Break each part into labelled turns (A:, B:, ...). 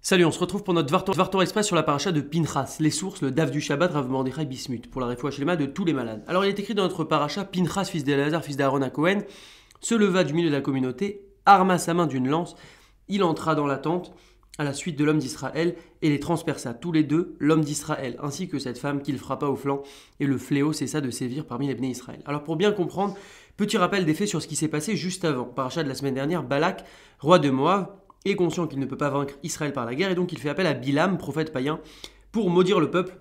A: Salut, on se retrouve pour notre Dvar Express sur la paracha de Pinchas, les sources, le Daf du Shabbat, Rav Mordechai Bismuth, pour la réfoua shlema de tous les malades. Alors il est écrit dans notre paracha, Pinchas, fils d'Elazar, fils d'Aaron à Cohen, se leva du milieu de la communauté, arma sa main d'une lance, il entra dans la tente à la suite de l'homme d'Israël et les transperça tous les deux, l'homme d'Israël ainsi que cette femme qu'il frappa au flanc, et le fléau cessa de sévir parmi les Bnei Israël. Alors pour bien comprendre, petit rappel des faits sur ce qui s'est passé juste avant. Paracha de la semaine dernière, Balak, roi de Moab, est conscient qu'il ne peut pas vaincre Israël par la guerre et donc il fait appel à Bilam, prophète païen, pour maudire le peuple.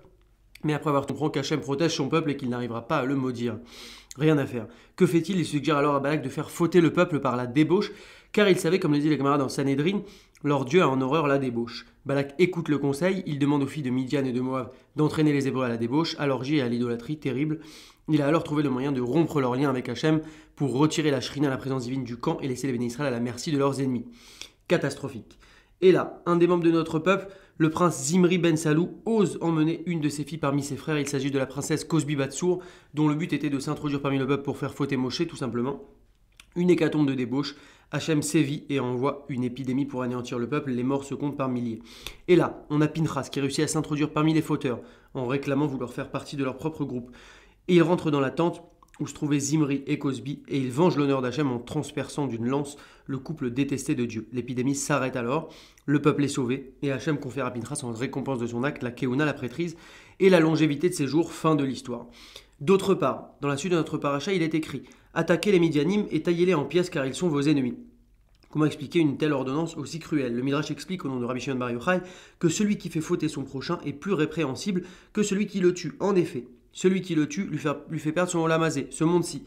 A: Mais après avoir compris qu'Hachem protège son peuple et qu'il n'arrivera pas à le maudire. Rien à faire. Que fait-il? Il suggère alors à Balak de faire fauter le peuple par la débauche, car il savait, comme le dit les camarades dans Sanhédrin, leur Dieu a en horreur la débauche. Balak écoute le conseil, il demande aux filles de Midian et de Moab d'entraîner les Hébreux à la débauche, à l'orgie et à l'idolâtrie terrible. Il a alors trouvé le moyen de rompre leur lien avec Hachem pour retirer la shrina, la présence divine du camp, et laisser les Béné Israël à la merci de leurs ennemis. Catastrophique. Et là, un des membres de notre peuple, le prince Zimri Ben Salou, ose emmener une de ses filles parmi ses frères. Il s'agit de la princesse Cosbi Batsour, dont le but était de s'introduire parmi le peuple pour faire fauter Moshe, tout simplement. Une hécatombe de débauche, Hachem sévit et envoie une épidémie pour anéantir le peuple, les morts se comptent par milliers. Et là, on a Pinchas qui réussit à s'introduire parmi les fauteurs, en réclamant vouloir faire partie de leur propre groupe. Et il rentre dans la tente où se trouvaient Zimri et Cosbi, et il venge l'honneur d'Hachem en transperçant d'une lance le couple détesté de Dieu. L'épidémie s'arrête alors, le peuple est sauvé, et Hachem confère à Pinchas en récompense de son acte la Keuna, la prêtrise, et la longévité de ses jours, fin de l'histoire. D'autre part, dans la suite de notre paracha, il est écrit « Attaquez les Midianim et taillez-les en pièces car ils sont vos ennemis ». Comment expliquer une telle ordonnance aussi cruelle? Le Midrash explique au nom de Rabbi Shimon Bar Yochai que celui qui fait fauter son prochain est plus répréhensible que celui qui le tue. En effet, celui qui le tue lui fait perdre son olamazé, ce monde-ci,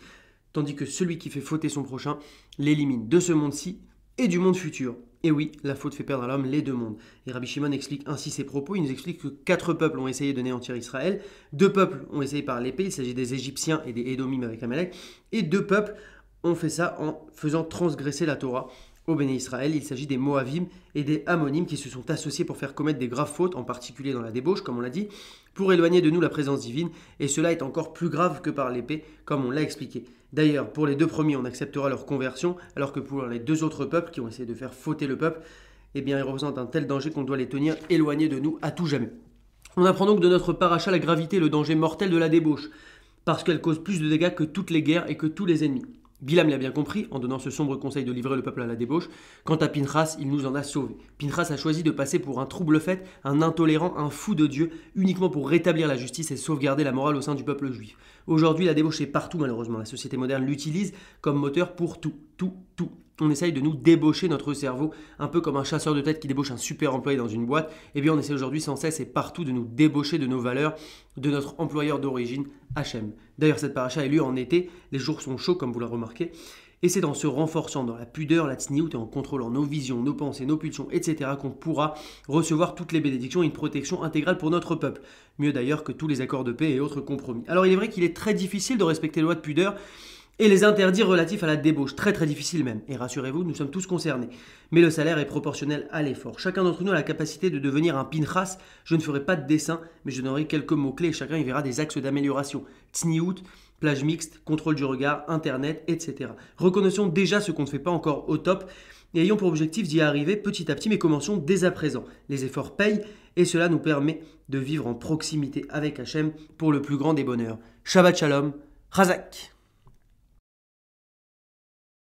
A: tandis que celui qui fait fauter son prochain l'élimine de ce monde-ci et du monde futur. Et oui, la faute fait perdre à l'homme les deux mondes. Et Rabbi Shimon explique ainsi ses propos. Il nous explique que 4 peuples ont essayé de néantir Israël, 2 peuples ont essayé par l'épée, il s'agit des Égyptiens et des Édomim avec Amalek, et 2 peuples ont fait ça en faisant transgresser la Torah au Béné Israël. Il s'agit des Moavim et des Ammonim qui se sont associés pour faire commettre des graves fautes, en particulier dans la débauche, comme on l'a dit, pour éloigner de nous la présence divine, et cela est encore plus grave que par l'épée, comme on l'a expliqué. D'ailleurs, pour les 2 premiers, on acceptera leur conversion, alors que pour les 2 autres peuples qui ont essayé de faire fauter le peuple, eh bien, ils représentent un tel danger qu'on doit les tenir éloignés de nous à tout jamais. On apprend donc de notre paracha la gravité et le danger mortel de la débauche, parce qu'elle cause plus de dégâts que toutes les guerres et que tous les ennemis. Bilam l'a bien compris en donnant ce sombre conseil de livrer le peuple à la débauche. Quant à Pinchas, il nous en a sauvés. Pinchas a choisi de passer pour un trouble-fête, un intolérant, un fou de Dieu, uniquement pour rétablir la justice et sauvegarder la morale au sein du peuple juif. Aujourd'hui, la débauche est partout malheureusement. La société moderne l'utilise comme moteur pour tout. On essaye de nous débaucher notre cerveau, un peu comme un chasseur de tête qui débauche un super employé dans une boîte. Eh bien, on essaie aujourd'hui sans cesse et partout de nous débaucher de nos valeurs, de notre employeur d'origine, Hachem. D'ailleurs, cette paracha est lue en été, les jours sont chauds comme vous l'avez remarqué, et c'est en se renforçant dans la pudeur, la tsniout et en contrôlant nos visions, nos pensées, nos pulsions, etc. qu'on pourra recevoir toutes les bénédictions et une protection intégrale pour notre peuple. Mieux d'ailleurs que tous les accords de paix et autres compromis. Alors il est vrai qu'il est très difficile de respecter les lois de pudeur, et les interdits relatifs à la débauche, très difficile même. Et rassurez-vous, nous sommes tous concernés. Mais le salaire est proportionnel à l'effort. Chacun d'entre nous a la capacité de devenir un Pinchas. Je ne ferai pas de dessin, mais je donnerai quelques mots-clés et chacun y verra des axes d'amélioration. Tsniout, plage mixte, contrôle du regard, internet, etc. Reconnaissons déjà ce qu'on ne fait pas encore au top et ayons pour objectif d'y arriver petit à petit, mais commençons dès à présent. Les efforts payent et cela nous permet de vivre en proximité avec Hachem pour le plus grand des bonheurs. Shabbat Shalom, Chazak.